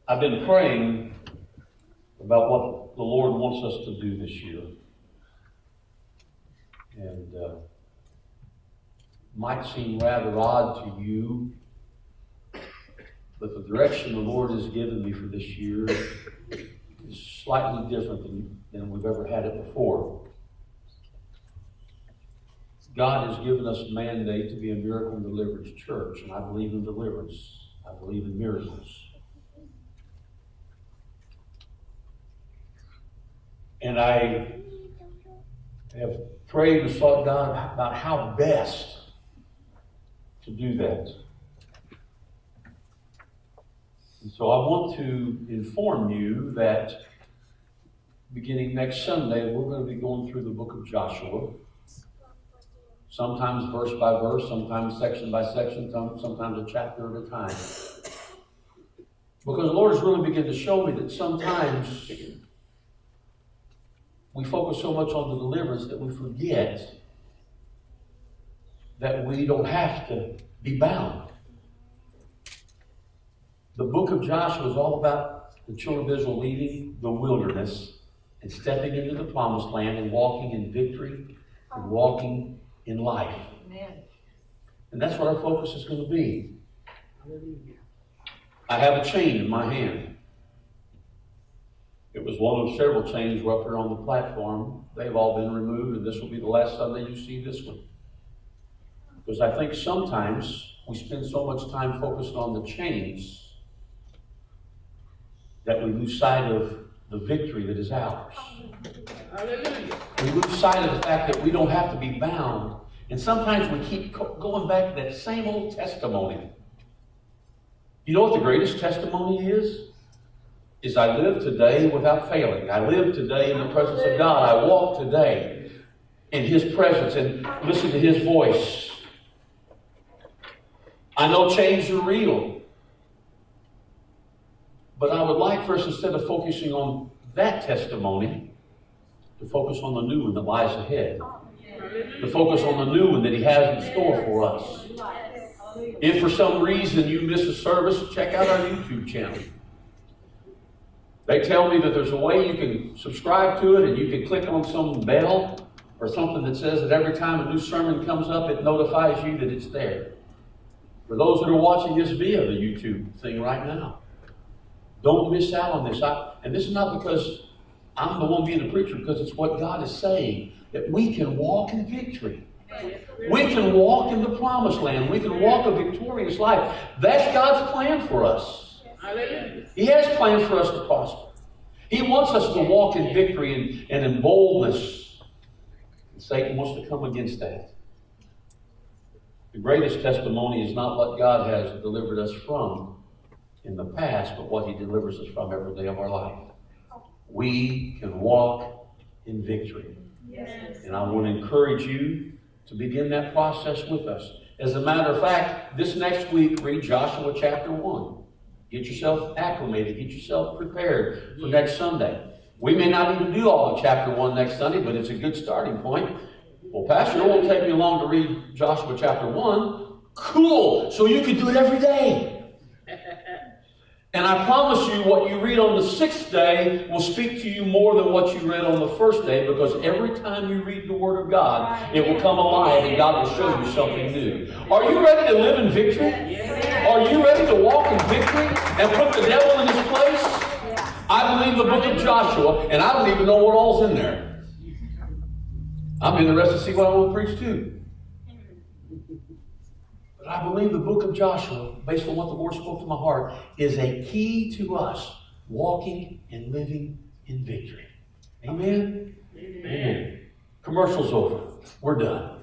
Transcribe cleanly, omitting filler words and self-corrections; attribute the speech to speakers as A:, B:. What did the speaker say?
A: I've been praying about what the Lord wants us to do this year. And might seem rather odd to you, but the direction the Lord has given me for this year is slightly different than we've ever had it before. God has given us a mandate to be a miracle and deliverance church, and I believe in deliverance. I believe in miracles. And I have prayed and sought God about how best to do that. And so I want to inform you that beginning next Sunday, we're going to be going through the book of Joshua. Sometimes verse by verse, sometimes section by section, sometimes a chapter at a time. Because the Lord has really begun to show me that sometimes we focus so much on the deliverance that we forget that we don't have to be bound. The book of Joshua is all about the children of Israel leaving the wilderness and stepping into the promised land and walking in victory and walking in life. Amen. And that's what our focus is going to be. I have a chain in my hand. It was one of several chains were up here on the platform. They've all been removed, and this will be the last Sunday you see this one. Because I think sometimes we spend so much time focused on the chains that we lose sight of the victory that is ours. Hallelujah. We lose sight of the fact that we don't have to be bound. And sometimes we keep going back to that same old testimony. You know what the greatest testimony is? Is I live today without failing. I live today in the presence of God. I walk today in His presence and listen to His voice. I know change are real. But I would like for us, instead of focusing on that testimony, to focus on the new one that lies ahead. To focus on the new one that He has in store for us. If for some reason you miss a service, check out our YouTube channel. They tell me that there's a way you can subscribe to it and you can click on some bell or something that says that every time a new sermon comes up, it notifies you that it's there. For those that are watching this via the YouTube thing right now, don't miss out on this. And this is not because I'm the one being the preacher, because it's what God is saying, that we can walk in victory. We can walk in the promised land. We can walk a victorious life. That's God's plan for us. He has plans for us to prosper. He wants us to walk in victory and in boldness. And Satan wants to come against that. The greatest testimony is not what God has delivered us from in the past, but what He delivers us from every day of our life. We can walk in victory. Yes. And I want to encourage you to begin that process with us. As a matter of fact, this next week, read Joshua chapter 1. Get yourself acclimated. Get yourself prepared for next Sunday. We may not even do all of chapter 1 next Sunday, but it's a good starting point. Well, Pastor, it won't take me long to read Joshua chapter 1. Cool. So you can do it every day. And I promise you, what you read on the 6th day will speak to you more than what you read on the first day, because every time you read the Word of God, it will come alive and God will show you something new. Are you ready to live in victory? Are you ready to walk in victory and put the devil in his place? I believe the book of Joshua, and I don't even know what all's in there. I'm interested to see what I want to preach too. But I believe the book of Joshua, based on what the Lord spoke to my heart, is a key to us walking and living in victory. Amen? Amen. Commercial's over. We're done.